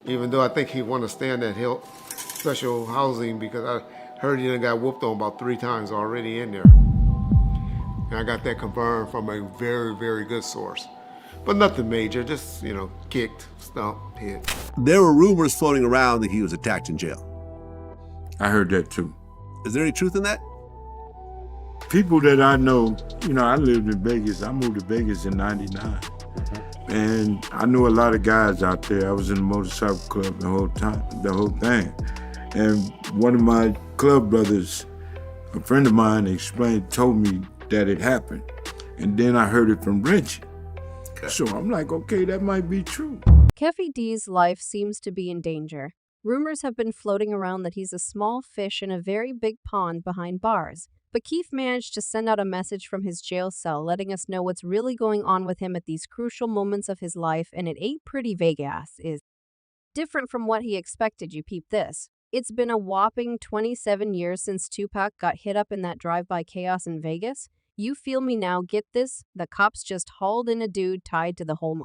Even though I think he want to stay in that special housing because I heard he done got whooped on about 3 times already in there. And I got that confirmed from a very, very good source. But nothing major, just, kicked, stumped, hit. There were rumors floating around that he was attacked in jail. I heard that too. Is there any truth in that? People that I know, I lived in Vegas. I moved to Vegas in '99. And I knew a lot of guys out there. I was in the motorcycle club the whole time, the whole thing. And one of my club brothers, a friend of mine, told me that it happened. And then I heard it from Reggie. Okay. So I'm like, okay, that might be true. Keefe D's life seems to be in danger. Rumors have been floating around that he's a small fish in a very big pond behind bars. But Keefe managed to send out a message from his jail cell letting us know what's really going on with him at these crucial moments of his life, and it ain't pretty Vegas. Is different from what he expected. You peep this. It's been a whopping 27 years since Tupac got hit up in that drive-by chaos in Vegas. You feel me now, get this? The cops just hauled in a dude tied to the whole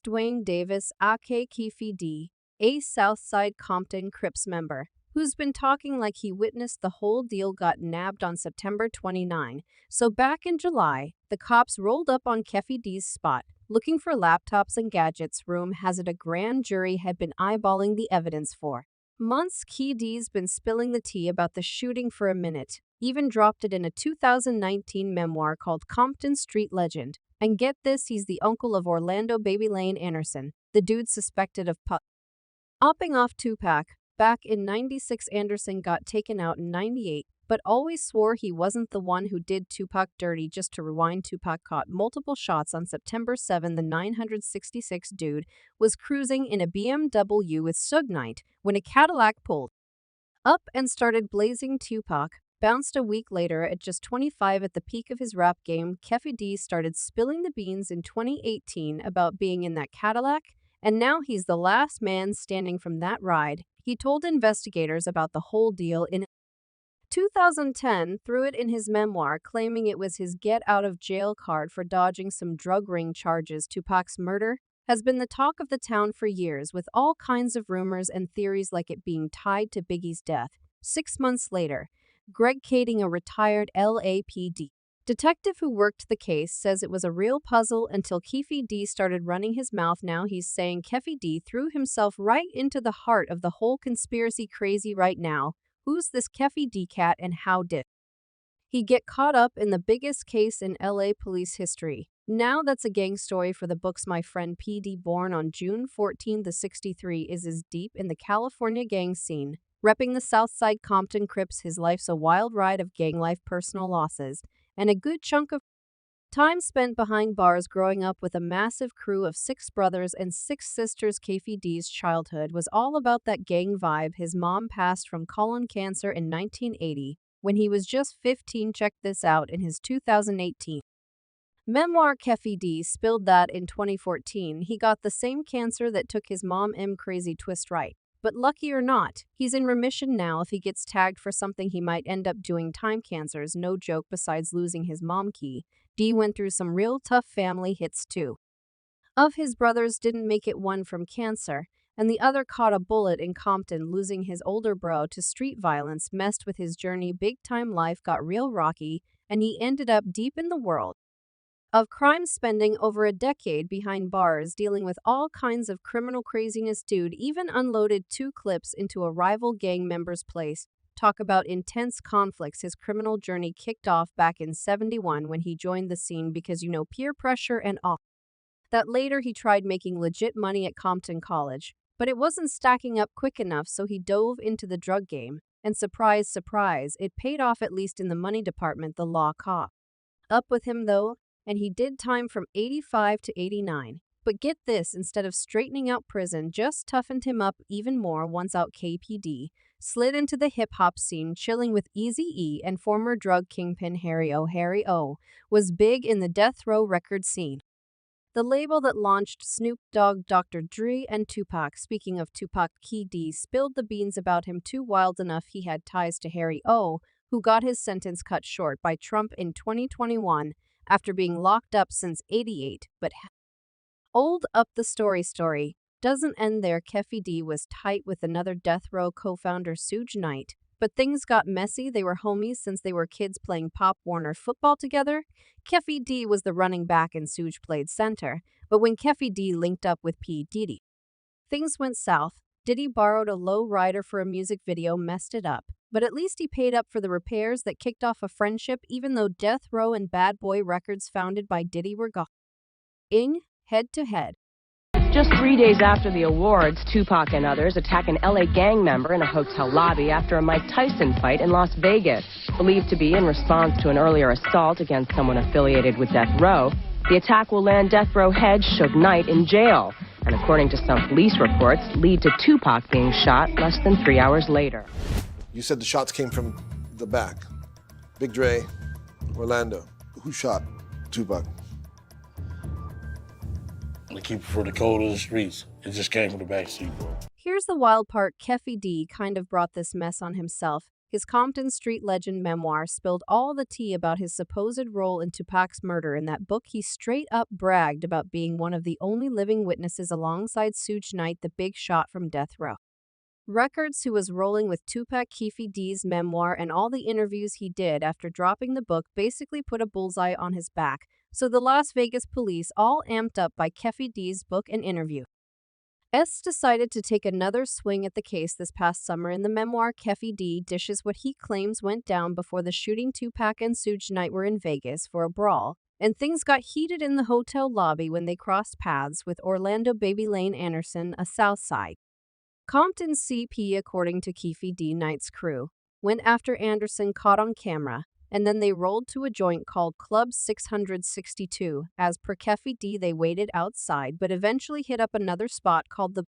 Duane Davis, aka Keefe D, a Southside Compton Crips member, who's been talking like he witnessed the whole deal, got nabbed on September 29. So back in July, the cops rolled up on Keefe D's spot, looking for laptops and gadgets. Room has it a grand jury had been eyeballing the evidence for months. Keefe D's been spilling the tea about the shooting for a minute, even dropped it in a 2019 memoir called Compton Street Legend. And get this, he's the uncle of Orlando Baby Lane Anderson, the dude suspected of popping off Tupac. Back in '96, Anderson got taken out in '98, but always swore he wasn't the one who did Tupac dirty. Just to rewind, Tupac caught multiple shots on September 7. The 966 dude was cruising in a BMW with Suge Knight when a Cadillac pulled up and started blazing. Tupac bounced a week later at just 25. At the peak of his rap game, Keefe D started spilling the beans in 2018 about being in that Cadillac, and now he's the last man standing from that ride. He told investigators about the whole deal in 2010, threw it in his memoir, claiming it was his get-out-of-jail card for dodging some drug ring charges. Tupac's murder has been the talk of the town for years, with all kinds of rumors and theories like it being tied to Biggie's death. 6 months later, Greg Kading, a retired LAPD detective who worked the case, says it was a real puzzle until Keefe D started running his mouth. Now he's saying Keefe D threw himself right into the heart of the whole conspiracy. Crazy right now. Who's this Keefe D cat and how did he get caught up in the biggest case in LA police history? Now that's a gang story for the books. My friend PD, born on June 14, the 63, is as deep in the California gang scene, repping the Southside Compton Crips. His life's a wild ride of gang life, personal losses, and a good chunk of time spent behind bars. Growing up with a massive crew of 6 brothers and 6 sisters, Keefe D's childhood was all about that gang vibe. His mom passed from colon cancer in 1980 when he was just 15. Check this out in his 2018 memoir. Keefe D spilled that in 2014 he got the same cancer that took his mom. Crazy twist, right? But lucky or not, he's in remission now. If he gets tagged for something, he might end up doing time. Cancer's no joke. Besides losing his mom, Keefe D went through some real tough family hits too. Of his brothers didn't make it, one from cancer, and the other caught a bullet in Compton. Losing his older bro to street violence messed with his journey big time. Life got real rocky, and he ended up deep in the world of crime, spending over a decade behind bars, dealing with all kinds of criminal craziness. Dude even unloaded 2 clips into a rival gang member's place. Talk about intense conflicts. His criminal journey kicked off back in '71 when he joined the scene because, peer pressure and all that. Later he tried making legit money at Compton College, but it wasn't stacking up quick enough, so he dove into the drug game. And surprise, surprise, it paid off, at least in the money department. The law caught up with him though, and he did time from '85 to '89. But get this, instead of straightening out, prison just toughened him up even more. Once out, KPD slid into the hip-hop scene, chilling with Eazy-E and former drug kingpin Harry O. Harry O. was big in the death row record scene, the label that launched Snoop Dogg, Dr. Dre, and Tupac. Speaking of Tupac, Keefe D spilled the beans about him too. Wild enough, he had ties to Harry O., who got his sentence cut short by Trump in 2021 after being locked up since '88. But old up the story. doesn't end there. Keefe D was tight with another Death Row co-founder Suge Knight. But things got messy. They were homies since they were kids playing Pop Warner football together. Keefe D was the running back and Suge played center. But when Keefe D linked up with P. Diddy, things went south. Diddy borrowed a low rider for a music video, messed it up. But at least he paid up for the repairs that kicked off a friendship, even though Death Row and Bad Boy Records founded by Diddy were going head-to-head. Just 3 days after the awards, Tupac and others attack an LA gang member in a hotel lobby after a Mike Tyson fight in Las Vegas. Believed to be in response to an earlier assault against someone affiliated with Death Row, the attack will land Death Row head Suge Knight in jail, and according to some police reports, lead to Tupac being shot less than 3 hours later. You said the shots came from the back. Big Dre, Orlando. Who shot Tupac? The Keefe for the code of the streets. It just came from the backseat, bro. Here's the wild part. Keefe D kind of brought this mess on himself. His Compton Street Legend memoir spilled all the tea about his supposed role in Tupac's murder. In that book, he straight up bragged about being one of the only living witnesses alongside Suge Knight, the big shot from Death Row Records, who was rolling with Tupac. Keefe D's memoir and all the interviews he did after dropping the book basically put a bullseye on his back. So the Las Vegas police, all amped up by Keefe D's book and interview, decided to take another swing at the case this past summer. In the memoir, Keefe D dishes what he claims went down before the shooting. Tupac and Suge Knight were in Vegas for a brawl, and things got heated in the hotel lobby when they crossed paths with Orlando Baby Lane Anderson, a Southside Compton CP. According to Keefe D, Knight's crew went after Anderson, caught on camera, and then they rolled to a joint called Club 662. As per Keefe D, they waited outside, but eventually hit up another spot called the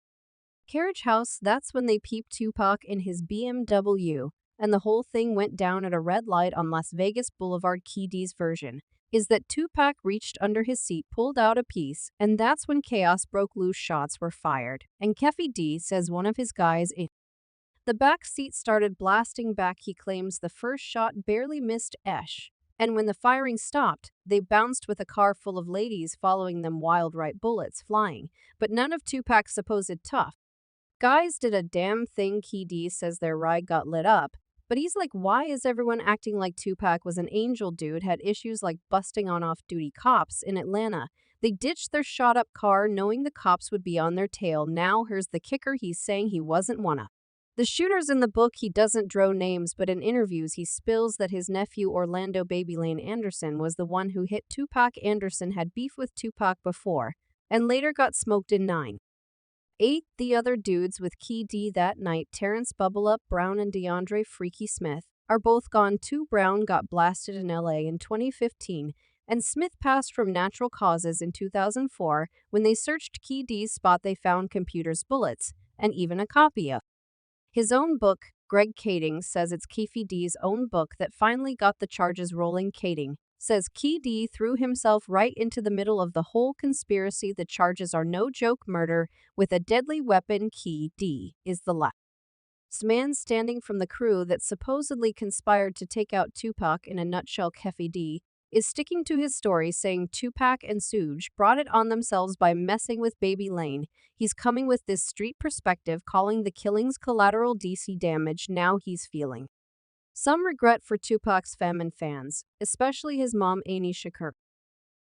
Carriage House. That's when they peeped Tupac in his BMW, and the whole thing went down at a red light on Las Vegas Boulevard. Keefe D's version is that Tupac reached under his seat, pulled out a piece, and that's when chaos broke loose. Shots were fired, and Keefe D says one of his guys in the back seat started blasting back. He claims the first shot barely missed Esh, and when the firing stopped, they bounced with a car full of ladies following them, wild right bullets flying, but none of Tupac's supposed tough guys did a damn thing. Keefe D says their ride got lit up, but he's like, why is everyone acting like Tupac was an angel? Dude had issues like busting on off-duty cops in Atlanta. They ditched their shot-up car knowing the cops would be on their tail. Now here's the kicker. He's saying he wasn't one of the shooters in the book. He doesn't draw names, but in interviews he spills that his nephew Orlando Baby Lane Anderson was the one who hit Tupac. Anderson had beef with Tupac before, and later got smoked in 9/8. The other dudes with Keefe D that night, Terrence Bubble Up Brown and DeAndre Freaky Smith, are both gone too. Brown got blasted in LA in 2015, and Smith passed from natural causes in 2004. When they searched Keefe D's spot, they found computers, bullets, and even a copy of his own book. Greg Kading says it's Keefe D's own book that finally got the charges rolling. Kading says Keefe D threw himself right into the middle of the whole conspiracy. The charges are no joke: murder with a deadly weapon. Keefe D is the last man standing from the crew that supposedly conspired to take out Tupac. In a nutshell, Keefe D is sticking to his story, saying Tupac and Suge brought it on themselves by messing with Baby Lane. He's coming with this street perspective, calling the killings collateral DC damage. Now he's feeling some regret for Tupac's fam and fans, especially his mom, Amy Shakur.